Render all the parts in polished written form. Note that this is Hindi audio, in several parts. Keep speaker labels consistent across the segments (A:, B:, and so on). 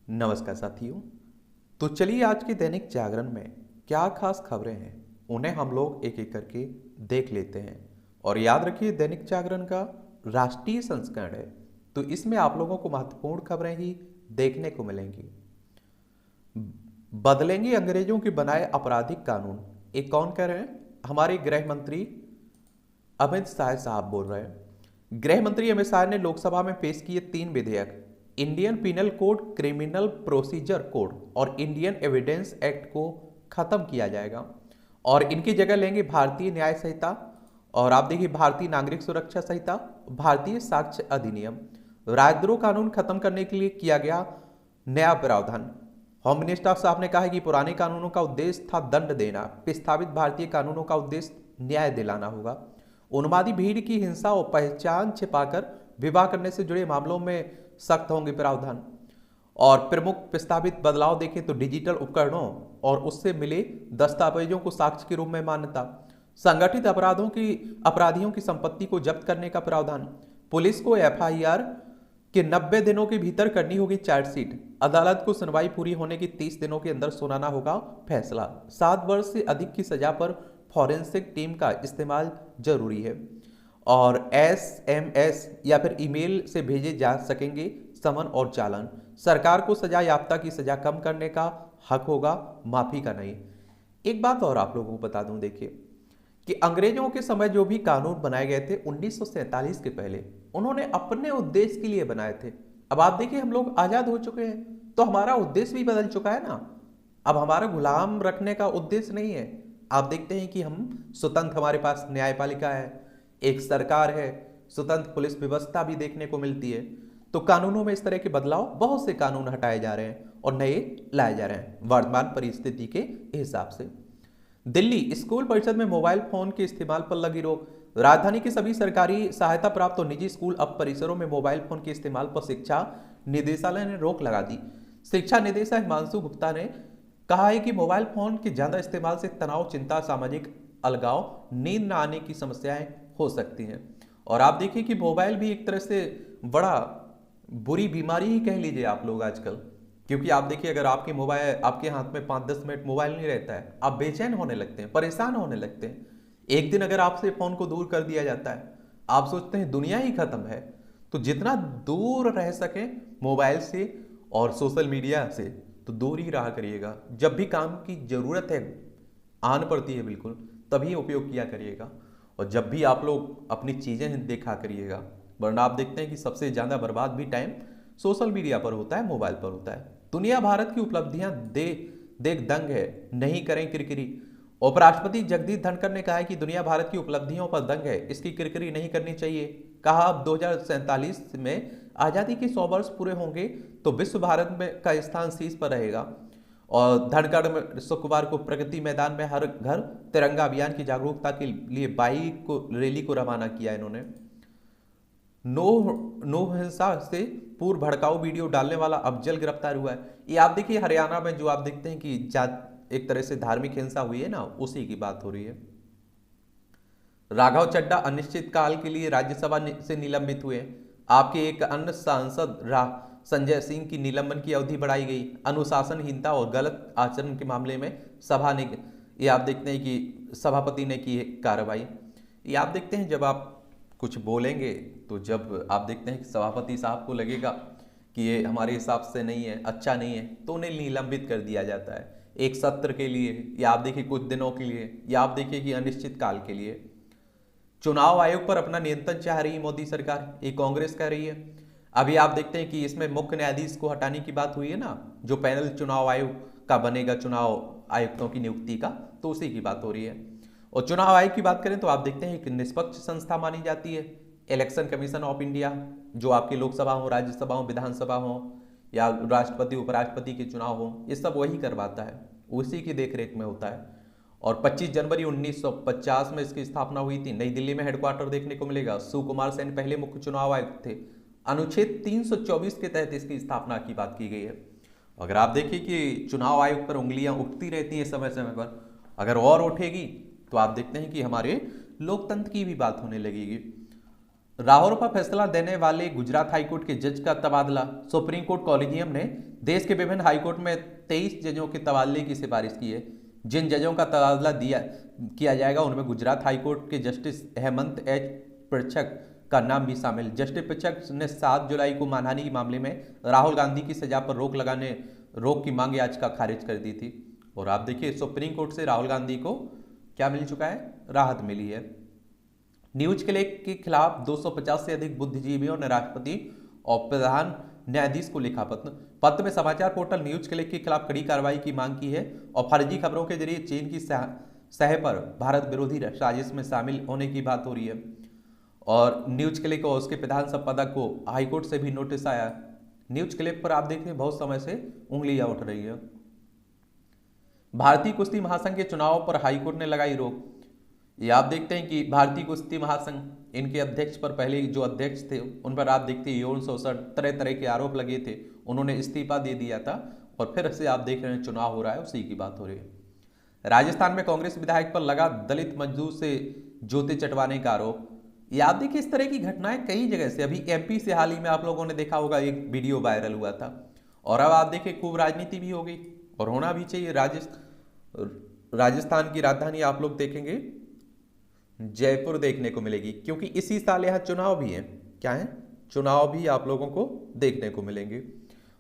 A: नमस्कार साथियों। तो चलिए आज के दैनिक जागरण में क्या खास खबरें हैं उन्हें हम लोग एक एक करके देख लेते हैं। और याद रखिए दैनिक जागरण का राष्ट्रीय संस्करण है, तो इसमें आप लोगों को महत्वपूर्ण खबरें ही देखने को मिलेंगी। बदलेंगे अंग्रेजों के बनाए आपराधिक कानून, एक कौन कह रहे हैं? हमारे गृह मंत्री अमित शाह साहब बोल रहे हैं। गृह मंत्री अमित शाह ने लोकसभा में पेश किए 3 विधेयक, Indian penal code, criminal procedure code और इंडियन एविडेंस एक्ट को खत्म किया जाएगा और इनकी जगह लेंगे भारतीय न्याय संहिता और आप देखिए भारतीय नागरिक सुरक्षा संहिता, भारतीय साक्ष्य अधिनियम। राजद्रोह कानून खत्म करने के लिए किया गया नया प्रावधान। होम मिनिस्टर साहब ने कहा है कि पुराने कानूनों का उद्देश्य था दंड देना, प्रस्तावित भारतीय कानूनों का उद्देश्य न्याय दिलाना होगा। उन्मादी भीड़ की हिंसा और पहचान छिपाकर विवाह करने से जुड़े मामलों में सख्त होंगे प्रावधान। और प्रमुख प्रस्तावित बदलाव देखें तो डिजिटल उपकरणों और उससे मिले दस्तावेजों को साक्ष्य के रूप में मान्यता, संगठित अपराधियों की संपत्ति को जब्त करने का प्रावधान, पुलिस को एफआईआर के 90 दिनों के भीतर करनी होगी चार्जशीट, अदालत को सुनवाई पूरी होने की 30 दिनों के अंदर सुनाना होगा फैसला, 7 वर्ष से अधिक की सजा पर फॉरेंसिक टीम का इस्तेमाल जरूरी है और एसएमएस या फिर ईमेल से भेजे जा सकेंगे समन और चालान। सरकार को सजा याफ्ता की सजा कम करने का हक होगा, माफी का नहीं। एक बात और आप लोगों को बता दूं, देखिए कि अंग्रेजों के समय जो भी कानून बनाए गए थे 1947 के पहले, उन्होंने अपने उद्देश्य के लिए बनाए थे। अब आप देखिए हम लोग आजाद हो चुके हैं तो हमारा उद्देश्य भी बदल चुका है ना। अब हमारा गुलाम रखने का उद्देश्य नहीं है। आप देखते हैं कि हम स्वतंत्र, हमारे पास न्यायपालिका है, एक सरकार है, स्वतंत्र पुलिस व्यवस्था भी देखने को मिलती है। तो कानूनों में इस तरह के बदलाव, बहुत से कानून हटाए जा रहे हैं और नए लाए जा रहे हैं वर्तमान परिस्थिति के हिसाब से। दिल्ली स्कूल परिषद में मोबाइल फोन के इस्तेमाल पर लगी रोक। राजधानी के सभी सरकारी सहायता प्राप्त और निजी स्कूल अब परिसरों में मोबाइल फोन के इस्तेमाल पर शिक्षा निदेशालय ने रोक लगा दी। शिक्षा निदेशक हिमांशु गुप्ता ने कहा है कि मोबाइल फोन के ज्यादा इस्तेमाल से तनाव, चिंता, सामाजिक अलगाव, नींद न आने की समस्याएं हो सकती हैं। और आप देखिए कि मोबाइल भी एक तरह से बड़ा बुरी बीमारी ही कह लीजिए आप लोग आजकल, क्योंकि आप देखिए अगर आपके मोबाइल आपके हाथ में 5-10 मिनट मोबाइल नहीं रहता है, आप बेचैन होने लगते हैं, परेशान होने लगते हैं। एक दिन अगर आपसे फोन को दूर कर दिया जाता है, आप सोचते हैं दुनिया ही खत्म है। तो जितना दूर रह सके मोबाइल से और सोशल मीडिया से तो दूर ही रहा करिएगा। जब भी काम की जरूरत है, आन पड़ती है बिल्कुल, तभी उपयोग किया करिएगा और जब भी आप लोग अपनी चीजें देखा करिएगा, वरना आप देखते हैं कि सबसे ज्यादा बर्बाद भी टाइम सोशल मीडिया पर होता है, मोबाइल पर होता है। दुनिया भारत की उपलब्धियां देख दंग है, नहीं करें किरकिरी। उपराष्ट्रपति जगदीप धनखड़ ने कहा है कि दुनिया भारत की उपलब्धियों पर दंग है, इसकी किरकिरी नहीं करनी चाहिए। कहा अब 2047 में आजादी के 100 वर्ष पूरे होंगे तो विश्व भारत में का स्थान शीर्ष पर रहेगा। और धनखड़ में शुक्रवार को प्रगति मैदान में हर घर तिरंगा अभियान की जागरूकता के लिए बाइक को रैली को रवाना किया। इन्होंने नो हिंसा से पूर्व भड़काऊ वीडियो डालने वाला अफजल गिरफ्तार हुआ है। ये आप देखिए हरियाणा में जो आप देखते हैं कि एक तरह से धार्मिक हिंसा हुई है ना, उसी की बात हो रही है। राघव चड्ढा अनिश्चित काल के लिए राज्यसभा से निलंबित हुए। आपके एक अन्य सांसद संजय सिंह की निलंबन की अवधि बढ़ाई गई। अनुशासनहीनता और गलत आचरण के मामले में सभा ने, ये आप देखते हैं कि सभापति ने की कार्रवाई। ये आप देखते हैं जब आप कुछ बोलेंगे तो जब आप देखते हैं कि सभापति साहब को लगेगा कि ये हमारे हिसाब से नहीं है, अच्छा नहीं है, तो उन्हें निलंबित कर दिया जाता है एक सत्र के लिए, या आप देखिए कुछ दिनों के लिए, या आप देखिए कि अनिश्चित काल के लिए। चुनाव आयोग पर अपना नियंत्रण चाह रही मोदी सरकार, ये कांग्रेस कह रही है। अभी आप देखते हैं कि इसमें मुख्य न्यायाधीश को हटाने की बात हुई है ना, जो पैनल चुनाव आयोग का बनेगा चुनाव आयुक्तों की नियुक्ति का, तो उसी की बात हो रही है। और चुनाव आयोग की बात करें तो आप देखते हैं कि निष्पक्ष संस्था मानी जाती है। इलेक्शन कमीशन ऑफ इंडिया, जो आपकी लोकसभा हो, राज्यसभा हो, विधानसभा हो, या राष्ट्रपति उपराष्ट्रपति के चुनाव हो, ये सब वही करवाता है, उसी की देखरेख में होता है। और 25 जनवरी 1950 में इसकी स्थापना हुई थी। नई दिल्ली में हेडक्वार्टर देखने को मिलेगा। सुकुमार सेन पहले मुख्य चुनाव आयुक्त थे। अनुच्छेद 324 के तहत इसकी स्थापना की बात की गई है। अगर आप देखिए कि चुनाव आयोग पर उंगलियां उठती रहती हैं समय समय पर, अगर और उठेगी तो आप देखते हैं कि हमारे लोकतंत्र की भी बात होने लगेगी। राहुल पर फैसला देने वाले गुजरात हाईकोर्ट के जज का तबादला। सुप्रीम कोर्ट कॉलेजियम ने देश के विभिन्न हाईकोर्ट में 23 जजों के तबादले की सिफारिश की है। जिन जजों का तबादला किया जाएगा उनमें गुजरात हाईकोर्ट के जस्टिस हेमंत एच पृछक का नाम भी शामिल। जस्टिस पृछक ने 7 जुलाई को मानहानि के मामले में राहुल गांधी की सजा पर रोक की मांग याचिका खारिज कर दी थी। और आप देखिए सुप्रीम कोर्ट से राहुल गांधी को क्या मिल चुका है, राहत मिली है। न्यूज क्लिक के खिलाफ 250 से अधिक बुद्धिजीवियों ने राष्ट्रपति और प्रधान न्यायाधीश को लिखा पत्र में समाचार पोर्टल न्यूज क्लिक के खिलाफ कड़ी कार्रवाई की मांग की है और फर्जी खबरों के जरिए चीन की सह पर भारत विरोधी साजिश में शामिल होने की बात हो रही है। और न्यूज क्लिक और उसके प्रधान संपादक को हाईकोर्ट से भी नोटिस आया। न्यूज क्लिक पर आप देखते हैं बहुत समय से उंगलियां उठ रही है। भारतीय कुश्ती महासंघ के चुनाव पर हाईकोर्ट ने लगाई रोक। ये आप देखते हैं कि भारतीय कुश्ती महासंघ, इनके अध्यक्ष पर पहले जो अध्यक्ष थे उन पर आप देखते हैं यौन शोषण तरह तरह के आरोप लगे थे, उन्होंने इस्तीफा दे दिया था और फिर से आप देख रहे हैं चुनाव हो रहा है, उसी की बात हो रही है। राजस्थान में कांग्रेस विधायक पर लगा दलित मजदूर से जूते चटवाने का आरोप। ये आप देखिए इस तरह की घटनाएं कई जगह से, अभी एमपी से हाल ही में आप लोगों ने देखा होगा एक वीडियो वायरल हुआ था। और अब आप देखिए खूब राजनीति भी हो गई और होना भी चाहिए। राजस्थान की राजधानी आप लोग देखेंगे जयपुर देखने को मिलेगी, क्योंकि इसी साल यहाँ चुनाव भी है। क्या है, चुनाव भी आप लोगों को देखने को मिलेंगे।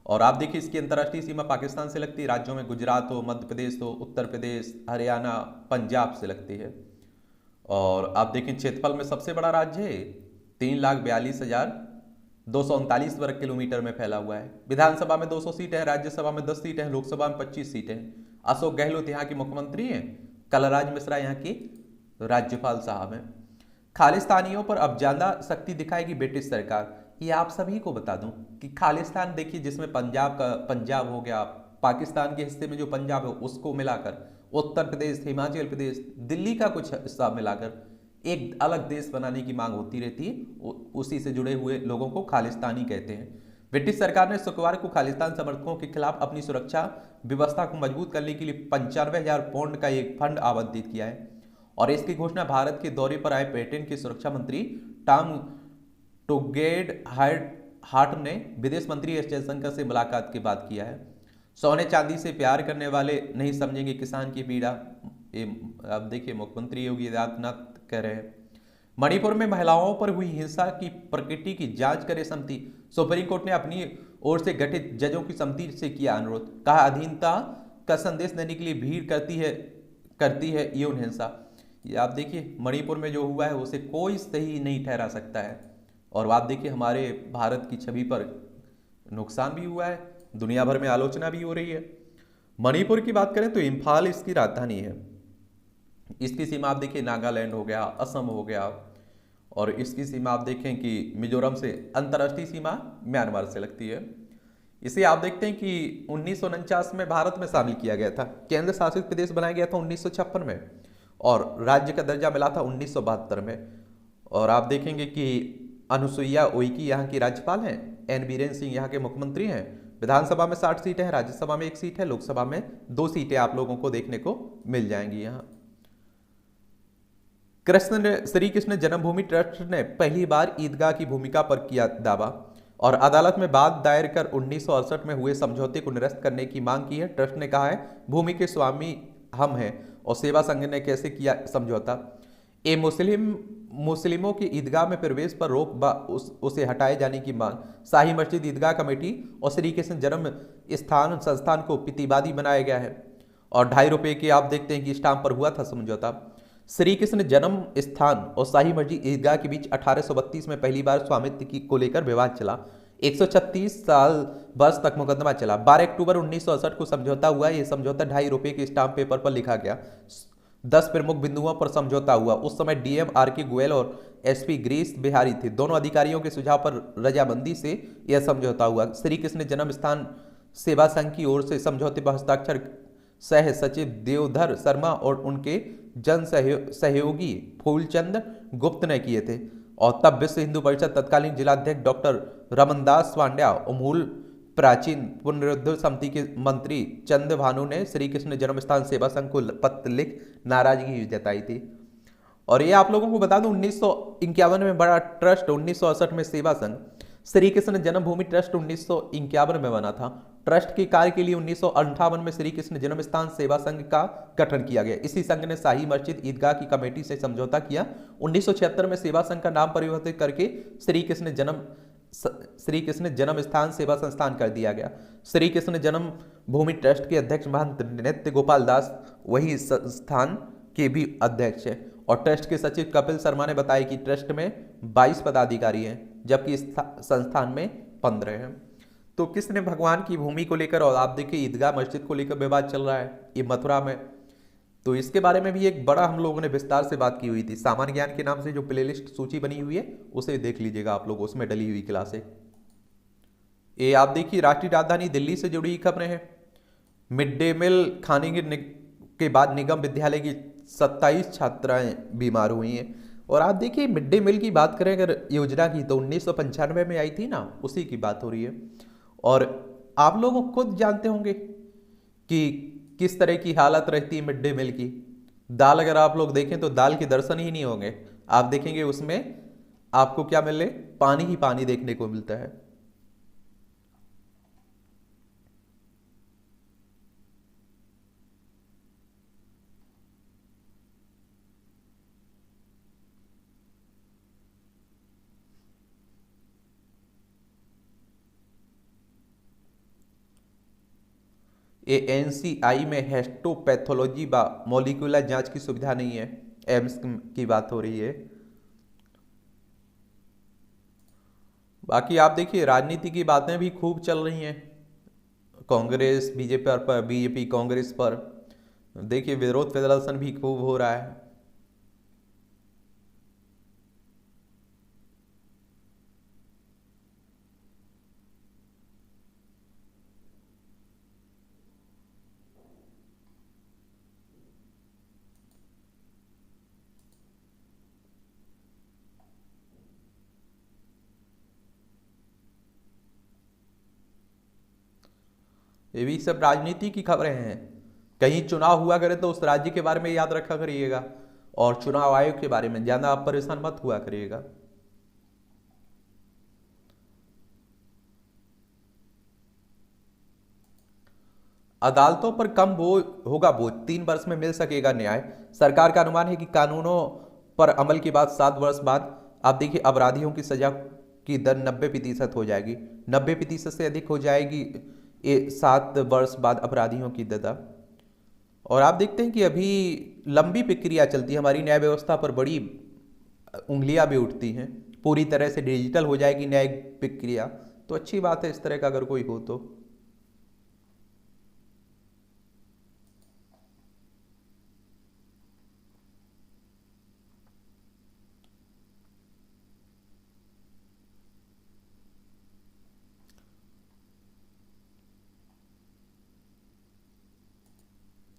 A: और आप देखिए इसकी अंतर्राष्ट्रीय सीमा पाकिस्तान से लगती है, राज्यों में गुजरात हो, मध्य प्रदेश हो, उत्तर प्रदेश, हरियाणा, पंजाब से लगती है। और आप देखें क्षेत्रफल में सबसे बड़ा राज्य है, 3,42,239 वर्ग किलोमीटर में फैला हुआ है। विधानसभा में 200 सीटें हैं, राज्यसभा में 10 सीटें हैं, लोकसभा में 25 सीटें हैं। अशोक गहलोत यहाँ के मुख्यमंत्री हैं, कलराज मिश्रा यहाँ के राज्यपाल साहब हैं। खालिस्तानियों पर अब ज्यादा सख्ती दिखाएगी ब्रिटिश सरकार। ये आप सभी को बता दूं कि खालिस्तान देखिए जिसमें पंजाब हो गया, पाकिस्तान के हिस्से में जो पंजाब है उसको मिलाकर, उत्तर प्रदेश, हिमाचल प्रदेश, दिल्ली का कुछ हिस्सा मिलाकर एक अलग देश बनाने की मांग होती रहती है। उसी से जुड़े हुए लोगों को खालिस्तानी कहते हैं। ब्रिटिश सरकार ने शुक्रवार को खालिस्तान समर्थकों के खिलाफ अपनी सुरक्षा व्यवस्था को मजबूत करने के लिए 95,000 पाउंड का एक फंड आवंटित किया है। और इसकी घोषणा भारत के दौरे पर आए ब्रिटेन के सुरक्षा मंत्री टॉम टोगेड हार्ट ने विदेश मंत्री एस जयशंकर से मुलाकात के बाद किया है। सोने चांदी से प्यार करने वाले नहीं समझेंगे किसान की पीड़ा, अब देखिए मुख्यमंत्री योगी आदित्यनाथ कह रहे हैं। मणिपुर में महिलाओं पर हुई हिंसा की प्रकृति की जांच करे समिति। सुप्रीम कोर्ट ने अपनी ओर से गठित जजों की समिति से किया अनुरोध, कहा अधीनता का संदेश देने के लिए भीड़ करती है यौन हिंसा। ये आप देखिए मणिपुर में जो हुआ है उसे कोई सही नहीं ठहरा सकता है। और आप देखिए हमारे भारत की छवि पर नुकसान भी हुआ है, दुनिया भर में आलोचना भी हो रही है। मणिपुर की बात करें तो इम्फाल इसकी राजधानी है। इसकी सीमा आप देखिए नागालैंड हो गया, असम हो गया, और इसकी सीमा आप देखें कि मिजोरम से, अंतर्राष्ट्रीय सीमा म्यांमार से लगती है। इसे आप देखते हैं कि 1949 में भारत में शामिल किया गया था, केंद्र शासित प्रदेश बनाया गया था 1956 में, और राज्य का दर्जा मिला था 1972 में। और आप देखेंगे कि अनुसुईया उइके यहाँ की राज्यपाल हैं, एन बीरेन सिंह यहाँ के मुख्यमंत्री हैं। विधानसभा में 60 सीटें हैं, राज्यसभा में 1 सीट है, लोकसभा में 2 सीटें आप लोगों को देखने को मिल जाएंगी। यहाँ श्री कृष्ण जन्मभूमि ट्रस्ट ने पहली बार ईदगाह की भूमिका पर किया दावा और अदालत में बात दायर कर 1968 में हुए समझौते को निरस्त करने की मांग की है। ट्रस्ट ने कहा है भूमि के स्वामी हम हैं और सेवा संघ ने कैसे किया समझौता। मुस्लिमों की ईदगाह में प्रवेश पर रोक उसे हटाए जाने की मांग। शाही मस्जिद ईदगाह कमेटी और श्री कृष्ण जन्म स्थान संस्थान को प्रतिवादी बनाया गया है और 2.5 रुपये के आप देखते हैं कि स्टाम्प पर हुआ था समझौता। श्री कृष्ण जन्म स्थान और शाही मस्जिद ईदगाह के बीच 1832 में पहली बार स्वामित्व को लेकर विवाद चला। 136 वर्ष तक मुकदमा चला। 12 अक्टूबर 1968 को समझौता हुआ। यह समझौता 2.5 रुपये के स्टाम्प पेपर पर लिखा गया। 10 प्रमुख बिंदुओं पर समझौता हुआ। उस समय डीएम आर.के. गोयल और एसपी गिरीश बिहारी थे। दोनों अधिकारियों के सुझाव पर रजामंदी से यह समझौता हुआ। श्री कृष्ण जन्म स्थान सेवा संघ की ओर से समझौते पर हस्ताक्षर सह सचिव देवधर शर्मा और उनके जन सहयोगी फूलचंद गुप्त ने किए थे। और तब विश्व हिंदू परिषद तत्कालीन जिलाध्यक्ष डॉक्टर रमनदास पांड्या और मूल प्राचीन पुनरुद्धार समिति के मंत्री चंद भानु ने श्री कृष्ण जन्म स्थान सेवा संघ को पत्र लिख नाराजगी जताई थी। और ये आप लोगों को बता दूं 1951 में बड़ा ट्रस्ट, 1968 में सेवा संघ, श्री कृष्ण जन्मभूमि ट्रस्ट 1951 में बना था। ट्रस्ट के कार्य के लिए 1958 में श्री कृष्ण जन्म स्थान सेवा संघ का गठन किया गया। इसी संघ ने शाही मस्जिद ईदगाह की कमेटी से समझौता किया। 1976 में सेवा संघ का नाम परिवर्तित करके श्री कृष्ण जन्म स्थान सेवा संस्थान कर दिया गया। श्री कृष्ण जन्म भूमि ट्रस्ट के अध्यक्ष महंत नित्य गोपाल दास वही संस्थान के भी अध्यक्ष है। और ट्रस्ट के सचिव कपिल शर्मा ने बताया कि ट्रस्ट में 22 पदाधिकारी हैं, जबकि इस संस्थान में 15 हैं। तो किसने भगवान की भूमि को लेकर, और आप देखिए ईदगाह मस्जिद को लेकर विवाद चल रहा है ये मथुरा में, तो इसके बारे में भी एक बड़ा हम लोगों ने विस्तार से बात की हुई थी। सामान्य ज्ञान के नाम से जो प्लेलिस्ट सूची बनी हुई है उसे देख लीजिएगा आप लोग, उसमें डली हुई क्लासें। ये आप देखिए राष्ट्रीय राजधानी दिल्ली से जुड़ी खबरें हैं। मिड डे मील खाने के बाद निगम विद्यालय की 27 छात्राएं बीमार हुई हैं। और आप देखिए मिड डे मील की बात करें अगर योजना की, तो 1995 में आई थी ना, उसी की बात हो रही है। और आप लोग खुद जानते होंगे कि किस तरह की हालत रहती है मिड डे मील की। दाल अगर आप लोग देखें तो दाल के दर्शन ही नहीं होंगे, आप देखेंगे उसमें आपको क्या मिले, पानी ही पानी देखने को मिलता है। ये एनसीआई में हिस्टोपैथोलॉजी व मॉलिक्यूलर जांच की सुविधा नहीं है, एम्स की बात हो रही है। बाकी आप देखिए राजनीति की बातें भी खूब चल रही हैं, कांग्रेस बीजेपी पर, बीजेपी कांग्रेस पर, देखिए विरोध प्रदर्शन भी खूब हो रहा है। ये भी सब राजनीति की खबरें हैं। कहीं चुनाव हुआ करे तो उस राज्य के बारे में याद रखा करिएगा, और चुनाव आयोग के बारे में ज़्यादा आप परेशान मत हुआ करिएगा। अदालतों पर कम बोझ होगा, बोझ 3 वर्ष में मिल सकेगा न्याय। सरकार का अनुमान है कि कानूनों पर अमल के बाद 7 वर्ष बाद आप देखिए अपराधियों की सजा की दर 90% हो जाएगी, 90% से अधिक हो जाएगी ये 7 वर्ष बाद अपराधियों की दर। और आप देखते हैं कि अभी लंबी प्रक्रिया चलती है, हमारी न्याय व्यवस्था पर बड़ी उंगलियां भी उठती हैं। पूरी तरह से डिजिटल हो जाएगी न्याय प्रक्रिया, तो अच्छी बात है इस तरह का अगर कोई हो तो।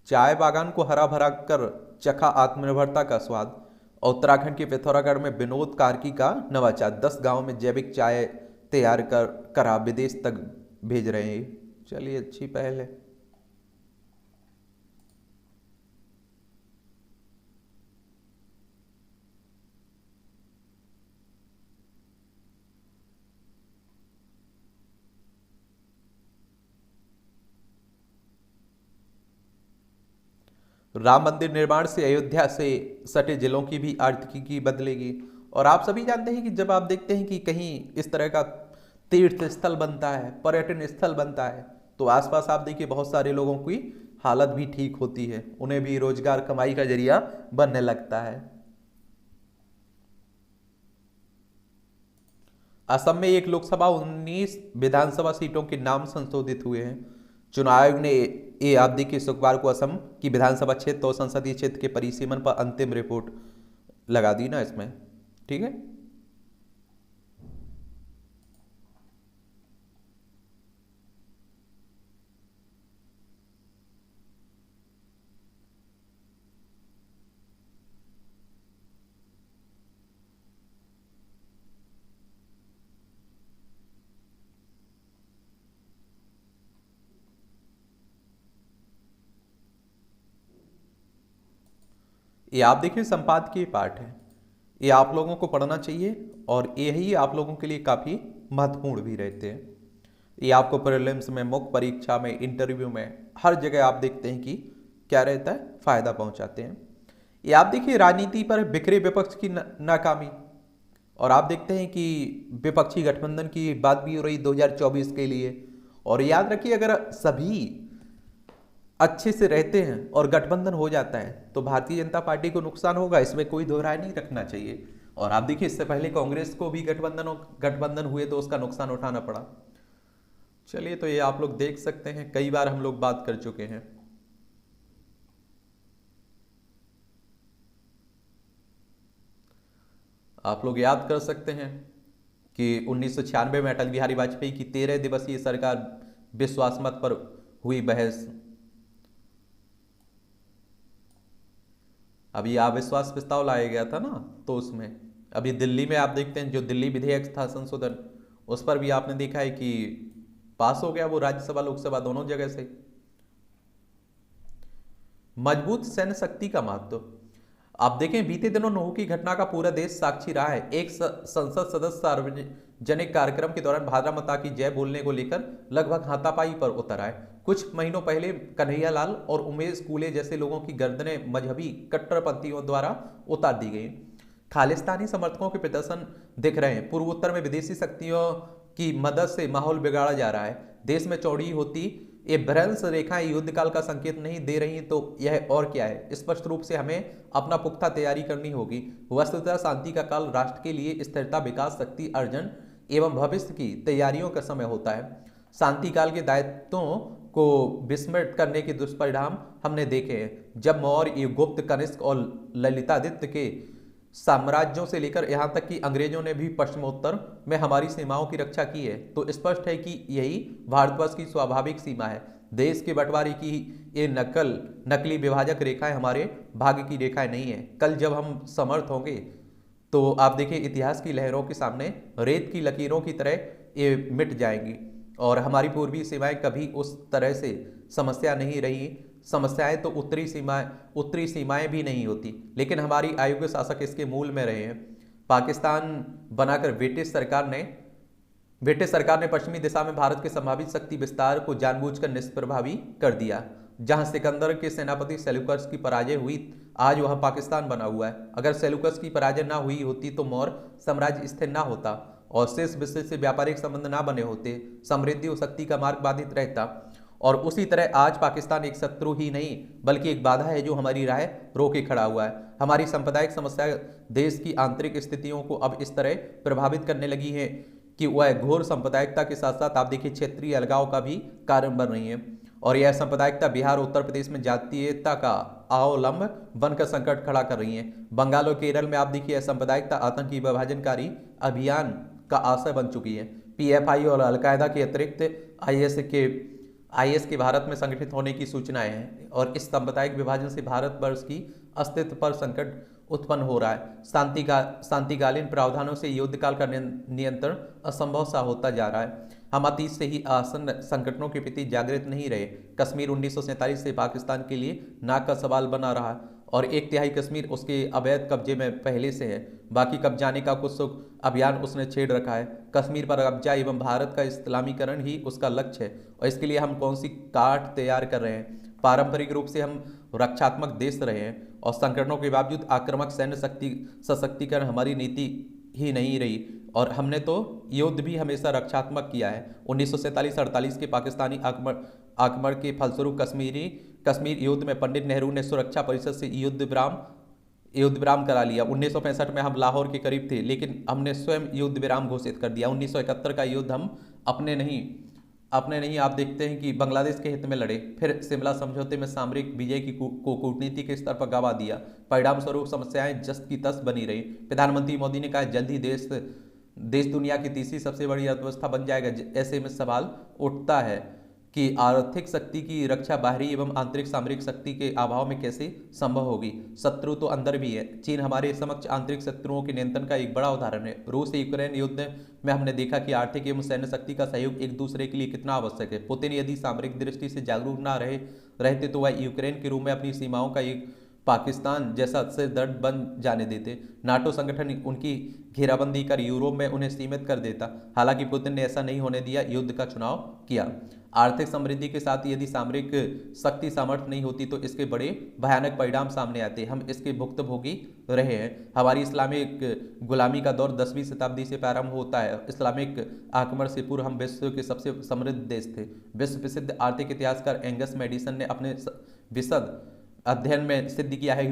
A: चाय बागान को हरा भरा कर चखा आत्मनिर्भरता का स्वाद। और उत्तराखंड के पिथौरागढ़ में विनोद कार्की का नवाचार, 10 गांव में जैविक चाय तैयार कर करा विदेश तक भेज रहे हैं। चलिए अच्छी पहल है। राम मंदिर निर्माण से अयोध्या से सटे जिलों की भी आर्थिकी बदलेगी। और आप सभी जानते हैं कि जब आप देखते हैं कि कहीं इस तरह का तीर्थ स्थल बनता है, पर्यटन स्थल बनता है, तो आसपास आप देखिए बहुत सारे लोगों की हालत भी ठीक होती है, उन्हें भी रोजगार कमाई का जरिया बनने लगता है। असम में एक लोकसभा 19 विधानसभा सीटों के नाम संशोधित हुए हैं। चुनाव आयोग ने ये आप देखिए शुक्रवार को असम की विधानसभा क्षेत्र और संसदीय क्षेत्र के परिसीमन पर अंतिम रिपोर्ट लगा दी ना इसमें, ठीक है। ये आप देखिए संपादकीय पाठ है, ये आप लोगों को पढ़ना चाहिए और यही आप लोगों के लिए काफ़ी महत्वपूर्ण भी रहते हैं। ये आपको प्रीलिम्स में, मुख्य परीक्षा में, इंटरव्यू में, हर जगह आप देखते हैं कि क्या रहता है, फायदा पहुंचाते हैं। ये आप देखिए राजनीति पर बिखरे विपक्ष की नाकामी, और आप देखते हैं कि विपक्षी गठबंधन की बात भी हो रही 2024 के लिए। और याद रखिए अगर सभी अच्छे से रहते हैं और गठबंधन हो जाता है तो भारतीय जनता पार्टी को नुकसान होगा, इसमें कोई दो राय नहीं रखना चाहिए। और आप देखिए इससे पहले कांग्रेस को भी गठबंधन हुए तो उसका नुकसान उठाना पड़ा। चलिए, तो ये आप लोग देख सकते हैं, कई बार हम लोग बात कर चुके हैं। आप लोग याद कर सकते हैं कि 1996 में अटल बिहारी वाजपेयी की 13 दिवसीय सरकार विश्वास मत पर हुई बहस। अभी अविश्वास प्रस्ताव लाया गया था ना, तो उसमें अभी दिल्ली में आप देखते हैं जो दिल्ली विधेयक था संशोधन, उस पर भी आपने देखा है कि पास हो गया वो राज्यसभा लोकसभा दोनों जगह से। मजबूत सैन्य शक्ति का महत्व, आप देखें बीते दिनों नूह की घटना का पूरा देश साक्षी रहा है। एक संसद सदस्य सार्वजनिक कार्यक्रम के दौरान भारत माता की जय बोलने को लेकर लगभग हाथापाई पर उतर आए। कुछ महीनों पहले कन्हैया लाल और उमेश कूले जैसे लोगों की गर्दनें मजहबी कट्टरपंथियों द्वारा उतार दी गई। खालिस्तानी समर्थकों के प्रदर्शन दिख रहे हैं। पूर्वोत्तर में विदेशी शक्तियों की मदद से माहौल बिगाड़ा जा रहा है। देश में चौड़ी होती ये भ्रंश रेखाएं युद्ध काल का संकेत नहीं दे रही तो यह और क्या है। स्पष्ट रूप से हमें अपना पुख्ता तैयारी करनी होगी। वस्तुतः शांति का काल राष्ट्र के लिए स्थिरता, विकास, शक्ति अर्जन एवं भविष्य की तैयारियों का समय होता है। शांति काल के दायित्वों को विस्मृत करने के दुष्परिणाम हमने देखे हैं। जब मौर्य, गुप्त, कनिष्क और ललितादित्य के साम्राज्यों से लेकर यहां तक कि अंग्रेजों ने भी पश्चिमोत्तर में हमारी सीमाओं की रक्षा की है, तो स्पष्ट है कि यही भारतवर्ष की स्वाभाविक सीमा है। देश के बंटवारे की ये नकली विभाजक रेखाएं हमारे भाग्य की रेखाएं नहीं है। कल जब हम समर्थ होंगे तो आप देखिए इतिहास की लहरों के सामने रेत की लकीरों की तरह ये मिट जाएंगी और हमारी पूर्वी सीमाएं कभी उस तरह से समस्या नहीं रही। समस्याएं तो उत्तरी सीमाएं भी नहीं होती, लेकिन हमारी अयोग्य शासक इसके मूल में रहे हैं। पाकिस्तान बनाकर ब्रिटिश सरकार ने पश्चिमी दिशा में भारत के संभावित शक्ति विस्तार को जानबूझकर निष्प्रभावी कर दिया। जहां सिकंदर के सेनापति सेल्यूकस की पराजय हुई, आज वह पाकिस्तान बना हुआ है। अगर सेल्यूकस की पराजय ना हुई होती तो मौर्य साम्राज्य स्थिर ना होता और शेष विश्व से व्यापारिक संबंध ना बने होते, समृद्धि और शक्ति का मार्ग बाधित रहता। और उसी तरह आज पाकिस्तान एक शत्रु ही नहीं बल्कि एक बाधा है जो हमारी राह रोके खड़ा हुआ है। हमारी सांप्रदायिक समस्या देश की आंतरिक स्थितियों को अब इस तरह प्रभावित करने लगी है कि वह घोर सांप्रदायिकता के साथ साथ आप देखिए क्षेत्रीय अलगाव का भी कारण बन रही है। और यह सांप्रदायिकता बिहार और उत्तर प्रदेश में जातीयता का अवलंब बनकर संकट खड़ा कर रही है। बंगाल और केरल में आप देखिए सांप्रदायिकता आतंकी विभाजनकारी अभियान का आशय बन चुकी है। PFI और अलकायदा के अतिरिक्त IS के भारत में संगठित होने की सूचनाएं हैं और इस सांप्रदायिक विभाजन से भारतवर्ष की अस्तित्व पर संकट उत्पन्न हो रहा है। शांतिकालीन प्रावधानों से युद्धकाल का नियंत्रण असंभव सा होता जा रहा है। हम अतीत से ही आसन्न संकटों के प्रति जागृत नहीं रहे। कश्मीर 1947 से पाकिस्तान के लिए नाक का सवाल बना रहा और 1/3 कश्मीर उसके अवैध कब्जे में पहले से है। बाकी कब्जाने का कुछ अभियान उसने छेड़ रखा है। कश्मीर पर कब्जा एवं भारत का इस्लामीकरण ही उसका लक्ष्य है और इसके लिए हम कौन सी काट तैयार कर रहे हैं। पारंपरिक रूप से हम रक्षात्मक देश रहे हैं और संकटों के बावजूद आक्रामक सैन्य शक्ति सशक्तिकरण हमारी नीति ही नहीं रही और हमने तो युद्ध भी हमेशा रक्षात्मक किया है। 1947-48 के पाकिस्तानी आक्रमण के फलस्वरूप कश्मीर युद्ध में पंडित नेहरू ने सुरक्षा परिषद से युद्ध विराम करा लिया। 1965 में हम लाहौर के करीब थे लेकिन हमने स्वयं युद्ध विराम घोषित कर दिया। 1971 का युद्ध हम अपने नहीं आप देखते हैं कि बांग्लादेश के हित में लड़े। फिर शिमला समझौते में सामरिक विजय की कूटनीति के स्तर पर गवा दिया। परिणाम स्वरूप समस्याएं जस की तस बनी रही। प्रधानमंत्री मोदी ने कहा जल्द ही देश दुनिया की तीसरी सबसे बड़ी अर्थव्यवस्था बन जाएगा। ऐसे में सवाल उठता है कि आर्थिक शक्ति की रक्षा बाहरी एवं आंतरिक सामरिक शक्ति के अभाव में कैसे संभव होगी। शत्रु तो अंदर भी है। चीन हमारे समक्ष आंतरिक शत्रुओं के नियंत्रण का एक बड़ा उदाहरण है। रूस यूक्रेन युद्ध में हमने देखा कि आर्थिक एवं सैन्य शक्ति का सहयोग एक दूसरे के लिए कितना आवश्यक है। पुतिन यदि सामरिक दृष्टि से जागरूक न रहते तो वह यूक्रेन के रूप में अपनी सीमाओं का एक पाकिस्तान जैसा सिर दर्द बन जाने देते। नाटो संगठन उनकी घेराबंदी कर यूरोप में उन्हें सीमित कर देता। हालांकि पुतिन ने ऐसा नहीं होने दिया, युद्ध का चुनाव किया। आर्थिक समृद्धि के साथ यदि सामरिक शक्ति सामर्थ्य नहीं होती तो इसके बड़े भयानक परिणाम सामने आते। हम इसके भुक्तभोगी रहे हैं। हमारी इस्लामिक गुलामी का दौर 10वीं शताब्दी से प्रारंभ होता है। इस्लामिक आक्रमण से पूर्व हम विश्व के सबसे समृद्ध देश थे। विश्व प्रसिद्ध आर्थिक इतिहासकार एंगस मैडिसन ने अपने विशद अध्ययन में सिद्ध किया है कि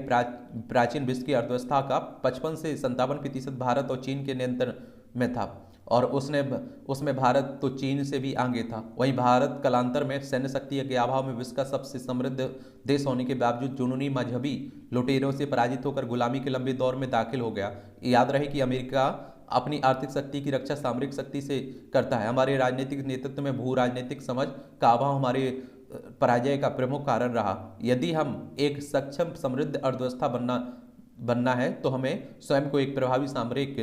A: प्राचीन विश्व की अर्थव्यवस्था का 55 से 57% भारत और चीन के नियंत्रण में था, और उसमें भारत तो चीन से भी आगे था। वहीं भारत कालांतर में सैन्य शक्ति के अभाव में विश्व का सबसे समृद्ध देश होने के बावजूद जुनूनी मजहबी लुटेरों से पराजित होकर गुलामी के लंबे दौर में दाखिल हो गया। याद रहे कि अमेरिका अपनी आर्थिक शक्ति की रक्षा सामरिक शक्ति से करता है। हमारे राजनीतिक नेतृत्व में भू राजनीतिक समझ का अभाव हमारे पराजय का प्रमुख कारण रहा। यदि हम एक सक्षम समृद्ध अर्थव्यवस्था बनना है तो हमें स्वयं को एक प्रभावी सामरिक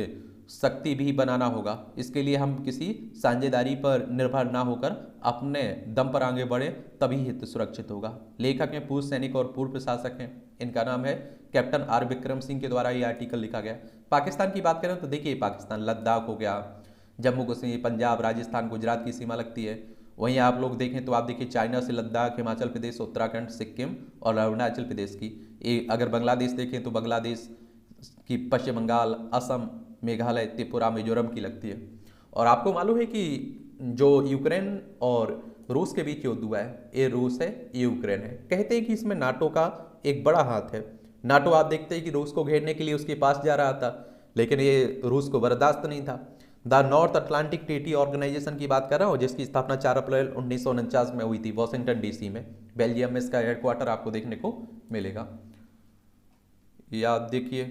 A: शक्ति भी बनाना होगा। इसके लिए हम किसी साझेदारी पर निर्भर ना होकर अपने दम पर आगे बढ़े, तभी हित सुरक्षित होगा। लेखक हैं, पूर्व सैनिक और पूर्व प्रशासक हैं। इनका नाम है कैप्टन आर विक्रम सिंह के द्वारा ये आर्टिकल लिखा गया। पाकिस्तान की बात करें तो देखिए, पाकिस्तान लद्दाख हो गया, जम्मू कश्मीर, पंजाब, राजस्थान, गुजरात की सीमा लगती है। वहीं आप लोग देखें तो आप देखिए चाइना से लद्दाख, हिमाचल प्रदेश, उत्तराखंड, सिक्किम और अरुणाचल प्रदेश की। अगर बांग्लादेश देखें तो बांग्लादेश की पश्चिम बंगाल, असम, मेघालय, त्रिपुरा, मिजोरम की लगती है। और आपको मालूम है कि जो यूक्रेन और रूस के बीच युद्ध हुआ है, ये रूस है, ये यूक्रेन है। कहते हैं कि इसमें नाटो का एक बड़ा हाथ है। नाटो आप देखते हैं कि रूस को घेरने के लिए उसके पास जा रहा था, लेकिन ये रूस को बर्दाश्त नहीं था। The North Atlantic Treaty Organization की बात कर रहा हूँ, जिसकी स्थापना 4 अप्रैल 1949 में हुई थी, वॉशिंगटन डीसी में। बेल्जियम में इसका हेडक्वार्टर आपको देखने को मिलेगा। या आप देखिए,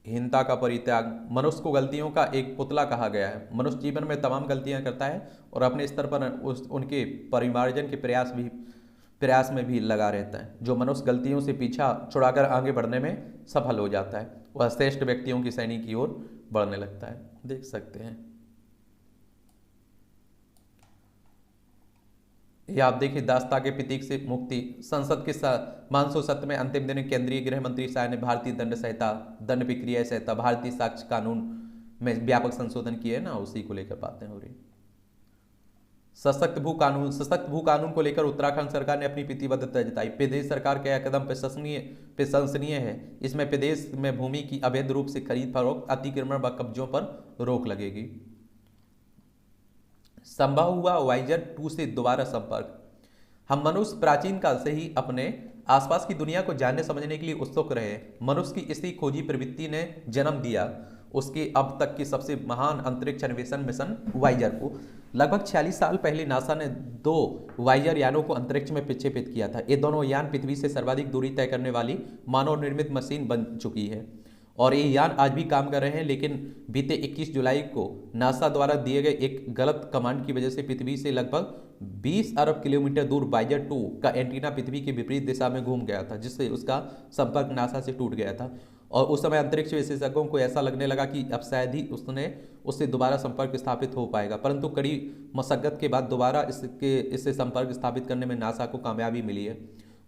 A: हीनता का परित्याग। मनुष्य को गलतियों का एक पुतला कहा गया है। मनुष्य जीवन में तमाम गलतियां करता है और अपने स्तर पर उनके परिमार्जन के प्रयास में भी लगा रहता है। जो मनुष्य गलतियों से पीछा छुड़ाकर आगे बढ़ने में सफल हो जाता है, वह श्रेष्ठ व्यक्तियों की श्रेणी की ओर बढ़ने लगता है। देख सकते हैं, यह आप देखिए, दास्ता के प्रतीक से मुक्ति। संसद के मानसून सत्र में अंतिम दिन केंद्रीय गृह मंत्री शाह ने भारतीय दंड संहिता, दंड प्रक्रिया संहिता, भारतीय साक्ष्य कानून में व्यापक संशोधन किए ना, उसी को लेकर बातें हो रही। सशक्त भू कानून को लेकर उत्तराखंड सरकार ने अपनी प्रतिबद्धता जताई। प्रदेश सरकार का यह कदम प्रशंसनीय है। इसमें प्रदेश में भूमि की अवैध रूप से खरीद फरोख्त, अतिक्रमण व कब्जों पर रोक लगेगी। संभव हुआ वाइजर 2 से दोबारा संपर्क। हम मनुष्य प्राचीन काल से ही अपने आसपास की दुनिया को जानने समझने के लिए उत्सुक रहे। मनुष्य की इसी खोजी प्रवृत्ति ने जन्म दिया उसके अब तक की सबसे महान अंतरिक्ष अन्वेषण मिशन वाइजर को। लगभग 46 साल पहले नासा ने 2 वाइजर यानों को अंतरिक्ष में प्रक्षेपित किया था। ये दोनों यान पृथ्वी से सर्वाधिक दूरी तय करने वाली मानव निर्मित मशीन बन चुकी है और ये यान आज भी काम कर रहे हैं। लेकिन बीते 21 जुलाई को नासा द्वारा दिए गए एक गलत कमांड की वजह से पृथ्वी से लगभग 20 अरब किलोमीटर दूर वाइजर 2 का एंटीना पृथ्वी की विपरीत दिशा में घूम गया था, जिससे उसका संपर्क नासा से टूट गया था। और उस समय अंतरिक्ष विशेषज्ञों को ऐसा लगने लगा कि अब शायद ही उससे दोबारा संपर्क स्थापित हो पाएगा, परंतु कड़ी मशक्कत के बाद दोबारा इससे संपर्क स्थापित करने में नासा को कामयाबी मिली है।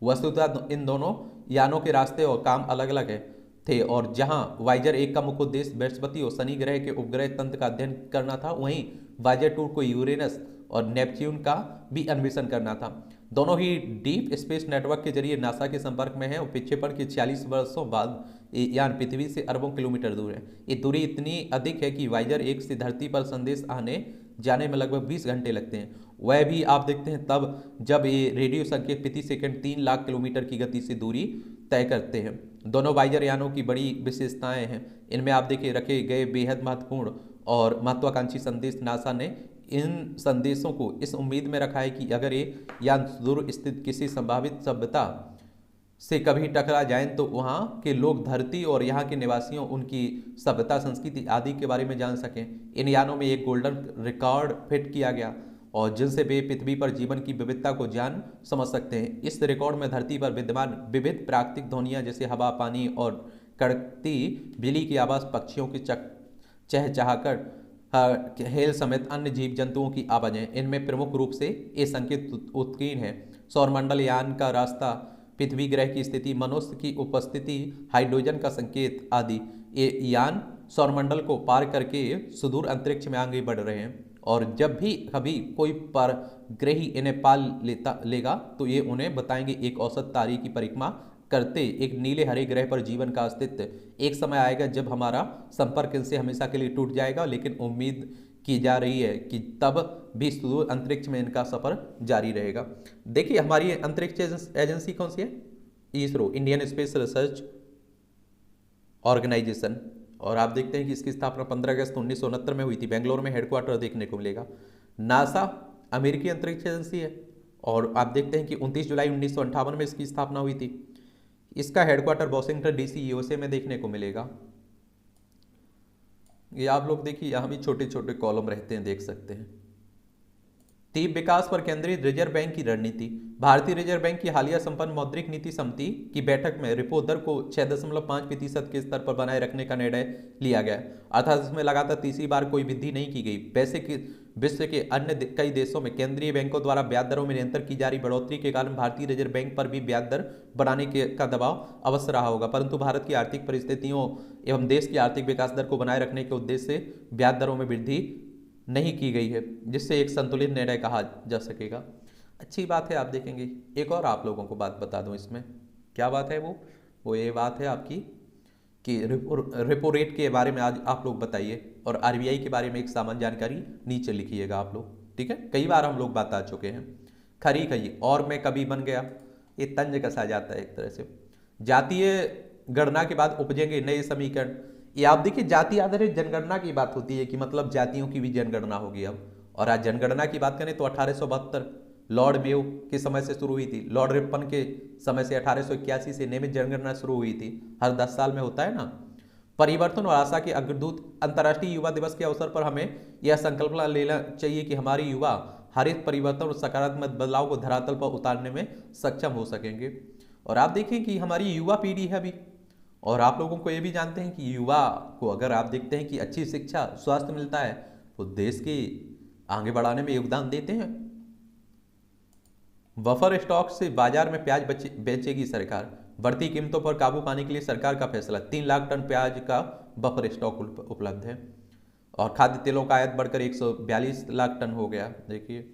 A: वस्तुतः इन दोनों यानों के रास्ते और काम अलग अलग है थे, और जहां वाइजर 1 का मुख्य उद्देश्य बृहस्पति और शनि ग्रह के उपग्रह तंत्र का अध्ययन करना था, वहीं वाइजर 2 को यूरेनस और नेपच्यून का भी अन्वेषण करना था। दोनों ही डीप स्पेस नेटवर्क के जरिए नासा के संपर्क में हैं और प्रक्षेपण के 46 वर्षों बाद यान पृथ्वी से अरबों किलोमीटर दूर है। ये दूरी इतनी अधिक है कि वाइजर 1 से धरती पर संदेश आने जाने में लगभग 20 घंटे लगते हैं। वह भी आप देखते हैं तब जब ये रेडियो संकेत प्रति सेकंड 3 लाख किलोमीटर की गति से दूरी तय करते हैं। दोनों वाइजर यानों की बड़ी विशेषताएं हैं। इनमें आप देखिए रखे गए बेहद महत्वपूर्ण और महत्वाकांक्षी संदेश। नासा ने इन संदेशों को इस उम्मीद में रखा है कि अगर ये यान दूर स्थित किसी संभावित सभ्यता से कभी टकरा जाएं तो वहाँ के लोग धरती और यहाँ के निवासियों, उनकी सभ्यता, संस्कृति आदि के बारे में जान सकें। इन यानों में एक गोल्डन रिकॉर्ड फिट किया गया और जिनसे वे पृथ्वी पर जीवन की विविधता को जान समझ सकते हैं। इस रिकॉर्ड में धरती पर विद्यमान विविध प्राकृतिक ध्वनियाँ जैसे हवा, पानी और कड़कती बिजली की आवाज़, पक्षियों की चहचहाहट, हेल समेत अन्य जीव जंतुओं की आवाज़ें, इनमें प्रमुख रूप से ये संकेत उत्कीर्ण है। सौरमंडल यान का रास्ता पृथ्वी ग्रह की स्थिति, मनुष्य की उपस्थिति, हाइड्रोजन का संकेत आदि। ये यान सौरमंडल को पार करके सुदूर अंतरिक्ष में आगे बढ़ रहे हैं, और जब भी कभी कोई परग्रही इन्हें लेगा तो ये उन्हें बताएंगे एक औसत तारे की परिक्रमा करते एक नीले हरे ग्रह पर जीवन का अस्तित्व। एक समय आएगा जब हमारा संपर्क इनसे हमेशा के लिए टूट जाएगा, लेकिन उम्मीद की जा रही है कि तब भी सुदूर अंतरिक्ष में इनका सफर जारी रहेगा। देखिए हमारी अंतरिक्ष एजेंसी कौन सी है? ISRO, Indian Space Research Organisation. और आप देखते हैं कि इसकी स्थापना 15 अगस्त 1969 में हुई थी। बेंगलोर में हेडक्वार्टर देखने को मिलेगा। नासा अमेरिकी अंतरिक्ष एजेंसी है, और आप देखते हैं कि 29 जुलाई 1958 में इसकी स्थापना हुई थी। इसका हेडक्वार्टर वॉशिंगटन डीसी यूएसए में देखने को मिलेगा। ये आप लोग देखिए यहाँ भी छोटे छोटे कॉलम रहते हैं, देख सकते हैं। तीव्र विकास पर केंद्रित रिजर्व बैंक की रणनीति। भारतीय रिजर्व बैंक की हालिया संपन्न मौद्रिक नीति समिति की बैठक में रेपो दर को 6.5% के स्तर पर बनाए रखने का निर्णय लिया गया, अर्थात इसमें लगातार तीसरी बार कोई वृद्धि नहीं की गई। वैसे कि विश्व के अन्य कई देशों में केंद्रीय बैंकों द्वारा ब्याज दरों में निरंतर की जा रही बढ़ोतरी के कारण भारतीय रिजर्व बैंक पर भी ब्याज दर बढ़ाने का दबाव अवश्य रहा होगा, परंतु भारत की आर्थिक परिस्थितियों एवं देश की आर्थिक विकास दर को बनाए रखने के उद्देश्य से ब्याज दरों में वृद्धि नहीं की गई है, जिससे एक संतुलित निर्णय कहा जा सकेगा। अच्छी बात है। आप देखेंगे एक और आप लोगों को बात बता दूं, इसमें क्या बात है वो ये बात है आपकी कि रेपो रेट के बारे में आज आप लोग बताइए, और आरबीआई के बारे में एक सामान्य जानकारी नीचे लिखिएगा आप लोग, ठीक है। कई बार हम लोग बता चुके हैं। खरी खई और मैं कभी बन गया, ये तंज कसा जाता है एक तरह से। जातीय गणना के बाद उपजेंगे नए समीकरण। ये आप देखिए जाति आधारित जनगणना की बात होती है कि मतलब जातियों की भी जनगणना होगी अब। और आज जनगणना की बात करें तो 1872 लॉर्ड मेयो के समय से शुरू हुई थी। लॉर्ड रिपन के समय से 1881 से नियमित जनगणना शुरू हुई थी। हर 10 साल में होता है ना। परिवर्तन और आशा के अग्रदूत अंतर्राष्ट्रीय युवा दिवस के अवसर पर हमें यह संकल्पना लेना चाहिए कि हमारी युवा हरित परिवर्तन और सकारात्मक बदलाव को धरातल पर उतारने में सक्षम हो सकेंगे। और आप देखें कि हमारी युवा पीढ़ी है अभी, और आप लोगों को ये भी जानते हैं कि युवा को अगर आप देखते हैं कि अच्छी शिक्षा स्वास्थ्य मिलता है तो देश के आगे बढ़ाने में योगदान देते हैं। बफर स्टॉक से बाजार में प्याज बेचेगी सरकार। बढ़ती कीमतों पर काबू पाने के लिए सरकार का फैसला। 3 लाख टन प्याज का बफर स्टॉक उपलब्ध है। और खाद्य तेलों का आयात बढ़कर 142 लाख टन हो गया। देखिए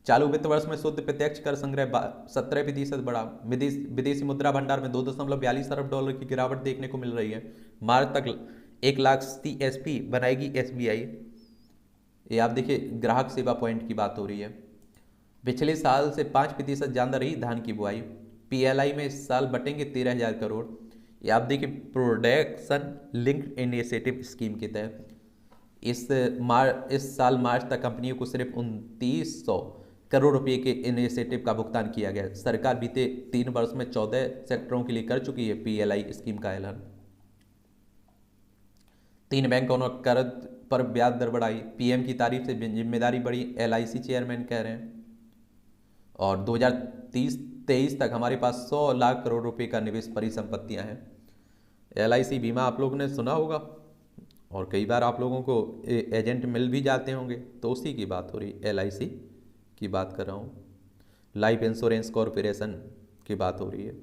A: चालू वित्त वर्ष में शुद्ध प्रत्यक्ष कर संग्रह 17% बढ़ा। विदेशी मुद्रा भंडार में 2.42 अरब डॉलर की गिरावट देखने को मिल रही है। मार्च तक 1 लाख CSP बनाएगी SBI। ये आप देखिए ग्राहक सेवा पॉइंट की बात हो रही है। पिछले साल से 5% ज्यादा रही धान की बुआई। PLI में इस साल बटेंगे 13,000 करोड़। ये आप देखिए प्रोडक्शन लिंक्ड इनिशिएटिव स्कीम के तहत इस साल मार्च तक कंपनियों को सिर्फ 2900 करोड़ रुपए के इनिशिएटिव का भुगतान किया गया। सरकार बीते 3 वर्ष में 14 सेक्टरों के लिए कर चुकी है PLI स्कीम का ऐलान। 3 बैंकों ने कर्ज पर ब्याज दर बढ़ाई। PM की तारीफ से जिम्मेदारी बढ़ी, LIC चेयरमैन कह रहे हैं। और 2023 तक हमारे पास 100 लाख करोड़ रुपए का निवेश परिसंपत्तियां हैं। LIC बीमा आप लोगों ने सुना होगा, और कई बार आप लोगों को एजेंट मिल भी जाते होंगे, तो उसी की बात हो रही है। LIC की बात कर रहा हूँ। लाइफ इंश्योरेंस कॉरपोरेशन की बात हो रही है।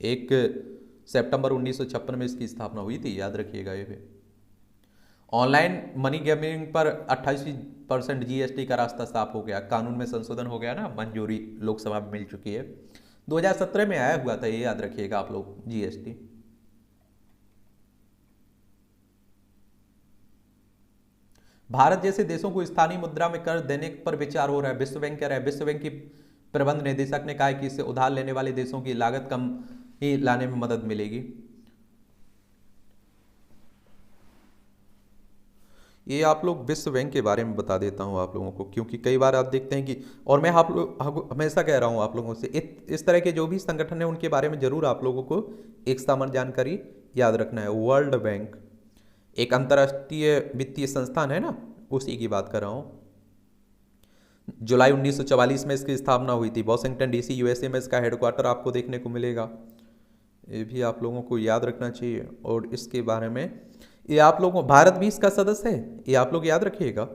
A: 1 सितंबर 1956 में इसकी स्थापना हुई थी, याद रखिएगा ये भी। ऑनलाइन मनी गेमिंग पर 28% GST का रास्ता साफ हो गया। कानून में संशोधन हो गया ना, मंजूरी लोकसभा में मिल चुकी है। 2017 में आया हुआ था, ये याद रखिएगा आप लोग GST। भारत जैसे देशों को स्थानीय मुद्रा में कर देने पर विचार हो रहा है, विश्व बैंक कह रहा है। विश्व बैंक की प्रबंध निदेशक ने कहा है कि इससे उधार लेने वाले देशों की लागत कम ही लाने में मदद मिलेगी। ये आप लोग विश्व बैंक के बारे में बता देता हूँ आप लोगों को, क्योंकि कई बार आप देखते हैं कि, और मैं आप लोग हमेशा कह रहा हूँ आप लोगों से, इस तरह के जो भी संगठन है उनके बारे में जरूर आप लोगों को एक सामान्य जानकारी याद रखना है। वर्ल्ड बैंक एक अंतर्राष्ट्रीय वित्तीय संस्थान है ना, उसी की बात कर रहा हूँ। जुलाई 1944 में इसकी स्थापना हुई थी। वॉशिंगटन DC USA में इसका हेडक्वार्टर आपको देखने को मिलेगा। ये भी आप लोगों को याद रखना चाहिए। और इसके बारे में ये आप लोगों, भारत भी इसका सदस्य है, ये आप लोग याद रखिएगा।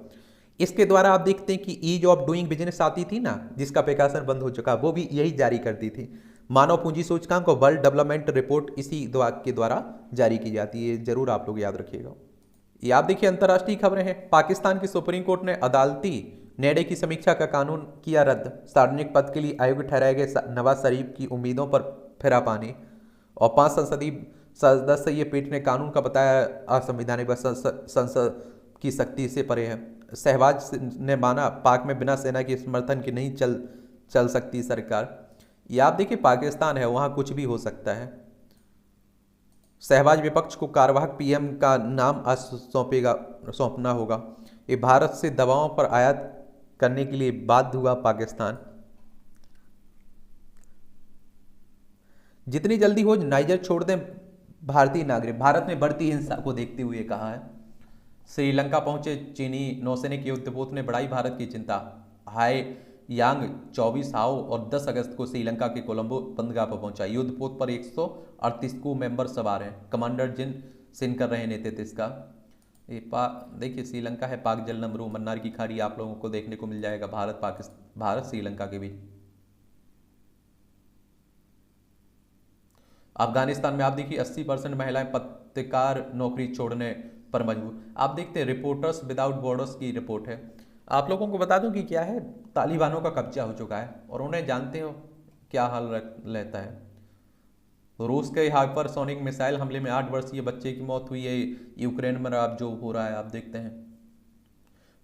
A: इसके द्वारा आप देखते हैं कि ईज ऑफ डूइंग बिजनेस आती थी ना, जिसका प्रकाशन बंद हो चुका, वो भी यही जारी करती थी। मानव पूंजी सूचकांक और वर्ल्ड डेवलपमेंट रिपोर्ट इसी के द्वारा जारी की जाती है, जरूर आप लोग याद रखिएगा। ये आप देखिए अंतर्राष्ट्रीय खबरें हैं। पाकिस्तान की सुप्रीम कोर्ट ने अदालती निर्णय की समीक्षा का कानून किया रद्द। सार्वजनिक पद के लिए आयोग्य ठहराए गए नवाज शरीफ की उम्मीदों पर फिरा पानी। और 5 संसदीय सदस्यीय पीठ ने कानून का बताया असंवैधानिक व संसद की शक्ति से परे है। शहबाज ने माना पाक में बिना सेना के समर्थन के नहीं चल सकती सरकार। ये आप देखिए पाकिस्तान है, वहाँ कुछ भी हो सकता है। शहबाज विपक्ष को कार्यवाहक पीएम का नाम आज सौंपना होगा। ये भारत से दवाओं पर आयात करने के लिए बाध्य हुआ पाकिस्तान। जितनी जल्दी हो नाइजर छोड़ दें भारतीय नागरिक, भारत में बढ़ती हिंसा को देखते हुए कहा है। श्रीलंका पहुंचे चीनी नौसैनिक युद्धपोत ने बढ़ाई भारत की चिंता। हाई यांग 24 हाओ और 10 अगस्त को श्रीलंका के कोलंबो बंदरगाह पर पहुंचा। युद्धपोत पर 138 को मेंबर सवार हैं। कमांडर जिन सिंह कर रहे नेतृत्व इसका। ये देखिए श्रीलंका है, पाक जल नमरू मन्नार की खाड़ी आप लोगों को देखने को मिल जाएगा भारत श्रीलंका के बीच। अफगानिस्तान में आप देखिए 80% महिलाएं पत्रकार नौकरी छोड़ने पर मजबूर। आप देखते हैं रिपोर्टर्स विदाउट बॉर्डर्स की रिपोर्ट है। आप लोगों को बता दूं कि क्या है, तालिबानों का कब्जा हो चुका है और उन्हें जानते हो क्या हाल रहता है। रूस के हाइपरसोनिक मिसाइल हमले में 8 वर्षीय बच्चे की मौत हुई है। यूक्रेन में अब जो हो रहा है आप देखते हैं।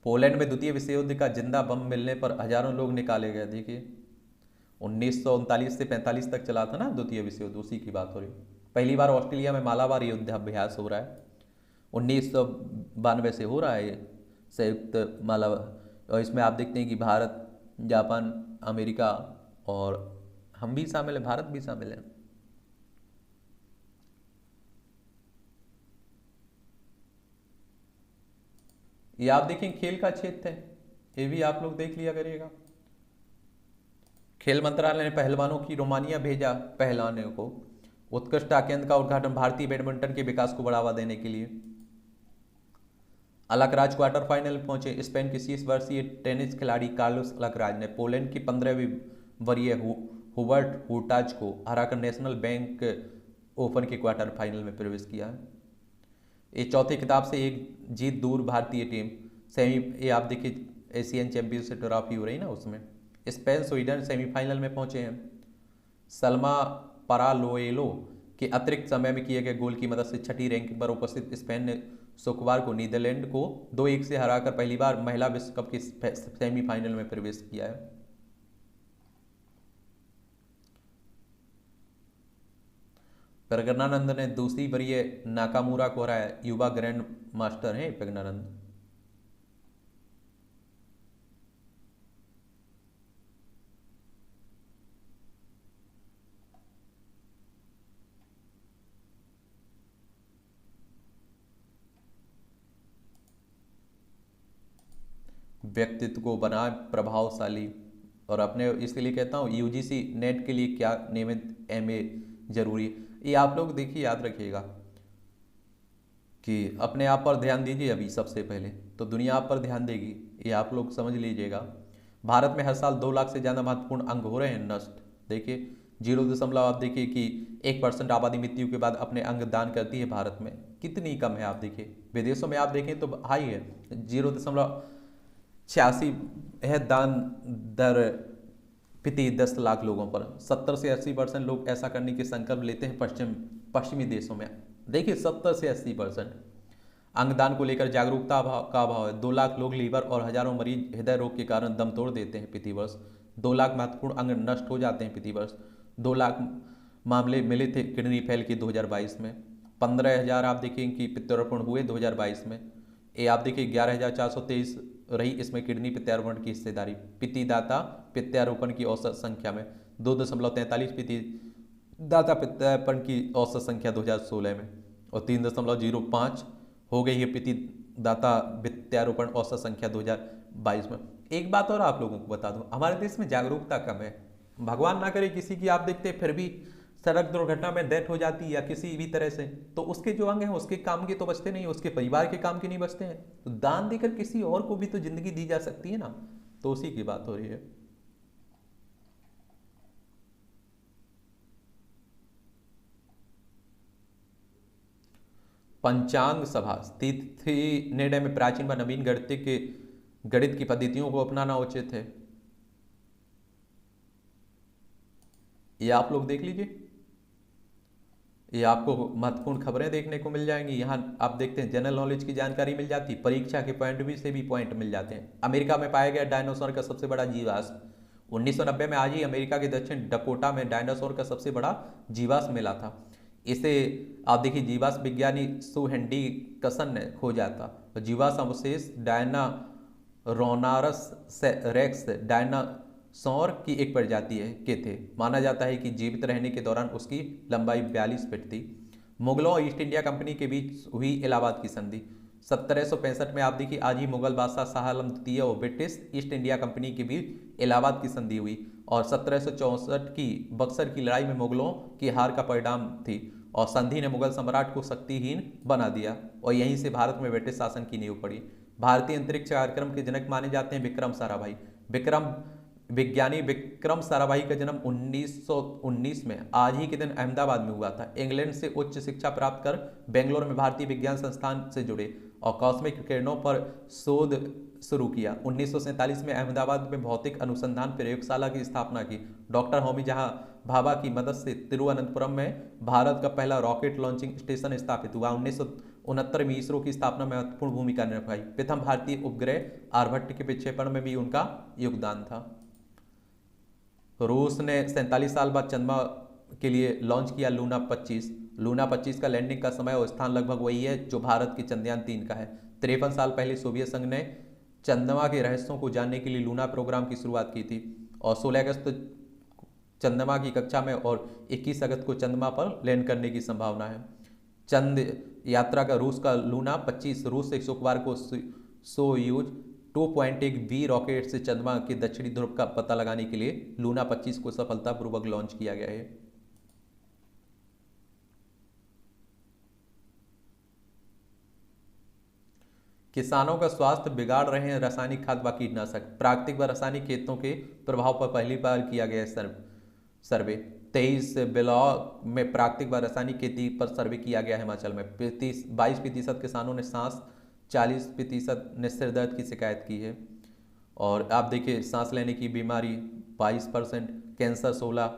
A: पोलैंड में द्वितीय विश्व युद्ध का जिंदा बम मिलने पर हजारों लोग निकाले गए। देखिए 1939 से 45 तक चला था ना द्वितीय विश्व युद्ध, उसी की बात हो रही। पहली बार ऑस्ट्रेलिया में मालाबार युद्धाभ्यास हो रहा है। 1992 से हो रहा है संयुक्त मालाबार। और इसमें आप देखते हैं कि भारत, जापान, अमेरिका और हम भी शामिल हैं, भारत भी शामिल है। ये आप देखें खेल का क्षेत्र है, ये भी आप लोग देख लिया करिएगा। खेल मंत्रालय ने पहलवानों की रोमानिया भेजा पहलवानों को। उत्कृष्ट केंद्र का उद्घाटन भारतीय बैडमिंटन के विकास को बढ़ावा देने के लिए। अलकराज क्वार्टर फाइनल पहुंचे। स्पेन के 30 वर्षीय टेनिस खिलाड़ी कार्लोस अलकराज ने पोलैंड की 15वीं वरीय हुबर्ट हुर्टाज को हराकर नेशनल बैंक ओपन के क्वार्टर फाइनल में प्रवेश किया है। ये चौथे खिताब से एक जीत दूर भारतीय टीम। ये आप देखिए एशियन चैंपियनशिप ट्रॉफी हो रही ना, उसमें स्पेन स्वीडन सेमीफाइनल में पहुंचे हैं। सल्मा पारालोएलो के अतिरिक्त समय में किए गए गोल की मदद से छठी रैंकिंग पर उपस्थित स्पेन ने शुक्रवार को नीदरलैंड को 2-1 से हराकर पहली बार महिला विश्व कप के सेमीफाइनल में प्रवेश किया है। प्रज्ञानंद ने दूसरी वरीय नाकामुरा को हराया। युवा ग्रैंड मास्टर हैं प्रज्ञानंद। व्यक्तित्व को बनाए प्रभावशाली। और अपने इसके लिए कहता हूँ यूजीसी नेट के लिए क्या नियमित एमए जरूरी। ये आप लोग देखिए याद रखिएगा कि अपने आप पर ध्यान दीजिए। अभी सबसे पहले तो दुनिया आप पर ध्यान देगी, ये आप लोग समझ लीजिएगा। भारत में हर साल 2 लाख से ज़्यादा महत्वपूर्ण अंग हो रहे हैं नष्ट। देखिए 0. आप देखिए कि 1% आबादी मृत्यु के बाद अपने अंग दान करती है। भारत में कितनी कम है आप देखिए। विदेशों में आप देखें तो हाई है, 0.86 है दान दर प्रति 10 लाख लोगों पर। 70 से 80% लोग ऐसा करने के संकल्प लेते हैं पश्चिमी देशों में। देखिए 70 से 80% अंगदान को लेकर जागरूकता का अभाव है। 2 लाख लोग लीवर और हजारों मरीज हृदय रोग के कारण दम तोड़ देते हैं प्रति वर्ष। 2 लाख महत्वपूर्ण अंग नष्ट हो जाते हैं प्रति वर्ष। 2 लाख मामले मिले थे किडनी फेल के 2022 में। 15,000 आप देखिए कि प्रत्यारोपण हुए 2022 में। ये आप देखिए 11,423 रही इसमें किडनी प्रत्यारोपण की हिस्सेदारी। पितिदाता प्रत्यारोपण की औसत संख्या में 2.43 पितिदाता प्रत्यारोपण की औसत संख्या 2016 में और 3.05 हो गई है पितिदाता प्रत्यारोपण औसत संख्या 2022 में। एक बात और आप लोगों को बता दूं, हमारे देश में जागरूकता कम है। भगवान ना करे किसी की आप देखते फिर भी सड़क दुर्घटना में डेथ हो जाती है या किसी भी तरह से, तो उसके जो अंग हैं उसके काम के तो बचते नहीं, उसके परिवार के काम के नहीं बचते हैं, तो दान देकर किसी और को भी तो जिंदगी दी जा सकती है ना। तो उसी की बात हो रही है। पंचांग सभा तिथि निर्णय में प्राचीन व नवीन गणित की पद्धतियों को अपनाना उचित है। ये आप लोग देख लीजिए, ये आपको महत्वपूर्ण खबरें देखने को मिल जाएंगी। यहाँ आप देखते हैं जनरल नॉलेज की जानकारी मिल जाती है, परीक्षा के पॉइंट भी से भी पॉइंट मिल जाते हैं। अमेरिका में पाया गया डायनासोर का सबसे बड़ा जीवाश्म 1990 में आज ही अमेरिका के दक्षिण डकोटा में डायनासोर का सबसे बड़ा जीवाश्म मिला था। इसे आप देखिए जीवाश्म विज्ञानी सु हेंडी कसन ने खोजा था। जीवाश्म अवशेष डायनारोनारस रेक्स डायनासोर की एक प्रजाति के थे। माना जाता है कि जीवित रहने के दौरान उसकी लंबाई 42 फीट थी। मुगलों और ईस्ट इंडिया कंपनी के बीच हुई इलाहाबाद की संधि 1765 में। आप देखिए आज ही मुगल बादशाह शाह आलम द्वितीय और ब्रिटिश ईस्ट इंडिया कंपनी के बीच इलाहाबाद की संधि हुई और 1764 की बक्सर की लड़ाई में मुगलों की हार का परिणाम थी और संधि ने मुगल सम्राट को शक्तिहीन बना दिया और यहीं से भारत में ब्रिटिश शासन की नींव पड़ी। भारतीय अंतरिक्ष कार्यक्रम के जनक माने जाते हैं विक्रम साराभाई। विज्ञानी विक्रम साराभाई का जन्म 1919 में आज ही के दिन अहमदाबाद में हुआ था। इंग्लैंड से उच्च शिक्षा प्राप्त कर बेंगलोर में भारतीय विज्ञान संस्थान से जुड़े और कॉस्मिक किरणों पर शोध शुरू किया। 1947 में अहमदाबाद में भौतिक अनुसंधान प्रयोगशाला की स्थापना की। डॉक्टर होमी जहां भाभा की मदद से तिरुवनंतपुरम में भारत का पहला रॉकेट लॉन्चिंग स्टेशन स्थापित हुआ। 1969 में इसरो की स्थापना में महत्वपूर्ण भूमिका निभाई। प्रथम भारतीय उपग्रह आर्यभट्ट के विक्षेपण में भी उनका योगदान था। रूस ने 47 साल बाद चंद्रमा के लिए लॉन्च किया लूना 25। लूना 25 का लैंडिंग का समय और स्थान लगभग वही है जो भारत के चंद्रयान 3 का है। 53 साल पहले सोवियत संघ ने चंद्रमा के रहस्यों को जानने के लिए लूना प्रोग्राम की शुरुआत की थी और 16 अगस्त चंद्रमा की कक्षा में और 21 अगस्त को चंद्रमा पर लैंड करने की संभावना है। चंद्र यात्रा का रूस का लूना 25 रूस से शुक्रवार को सोयूज 2.1V रॉकेट से चंद्रमा के दक्षिणी ध्रुव का पता लगाने के लिए लूना 25 को सफलतापूर्वक लॉन्च किया गया है। किसानों का स्वास्थ्य बिगाड़ रहे हैं रासायनिक खाद व कीटनाशक। प्राकृतिक व रासायनिक खेतों के प्रभाव पर पहली बार किया गया सर्वे। 23 ब्लॉक में प्राकृतिक व रासायनिक खेती पर सर्वे किया गया हिमाचल में। 22% किसानों ने सांस, 40% ने सिर दर्द की शिकायत की है और आप देखिए सांस लेने की बीमारी 22%, कैंसर 16,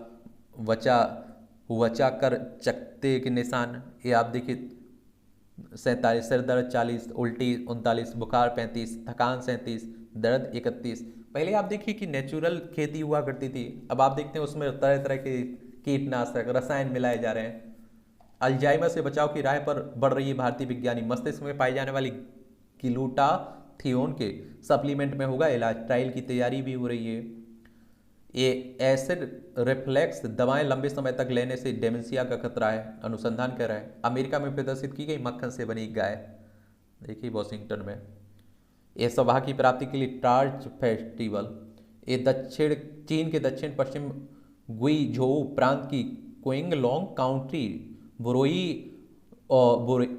A: वचा कर चकते के निशान ये आप देखिए 47, सिर दर्द 40, उल्टी 39, बुखार 35, थकान 37, दर्द 31। पहले आप देखिए कि नेचुरल खेती हुआ करती थी, अब आप देखते हैं उसमें तरह तरह के कीटनाशक रसायन मिलाए जा रहे हैं। अल्जाइमर से बचाव की राह पर बढ़ रही है भारतीय विज्ञानी। मस्तिष्क में पाई जाने वाली ग्लूटाथियोन के सप्लीमेंट में होगा इलाज, ट्रायल की तैयारी भी हो रही है। ये एसिड रिफ्लेक्स दवाएं लंबे समय तक लेने से डेमेंशिया का खतरा है, अनुसंधान कर रहा है। अमेरिका में प्रदर्शित की गई मक्खन से बनी गाय देखिए वॉशिंगटन में। ये सौभाग्य की प्राप्ति के लिए टार्च फेस्टिवल ये चीन के दक्षिण पश्चिम गुइझोउ प्रांत की क्विंगलोंग काउंटी बुरोई और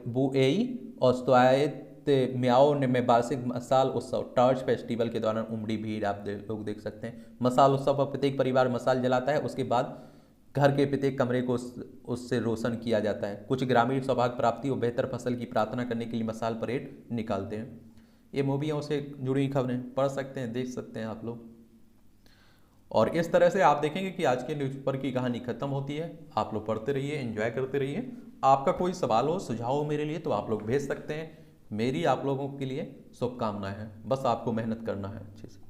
A: बुएई और स्वायत्त म्याओ में वार्षिक मसाल उत्सव टार्च फेस्टिवल के दौरान उमड़ी भीड़ आप लोग देख सकते हैं। मसाल उत्सव पर प्रत्येक परिवार मसाल जलाता है, उसके बाद घर के प्रत्येक कमरे को उससे रोशन किया जाता है। कुछ ग्रामीण सौभाग्य प्राप्ति और बेहतर फसल की प्रार्थना करने के लिए मसाल परेड निकालते हैं। ये मूवियों से जुड़ी हुई खबरें पढ़ सकते हैं, देख सकते हैं आप लोग। और इस तरह से आप देखेंगे कि आज के न्यूज़पेपर की कहानी खत्म होती है। आप लोग पढ़ते रहिए, एंजॉय करते रहिए। आपका कोई सवाल हो, सुझाव हो मेरे लिए तो आप लोग भेज सकते हैं। मेरी आप लोगों के लिए शुभकामनाएं हैं, बस आपको मेहनत करना है अच्छे से।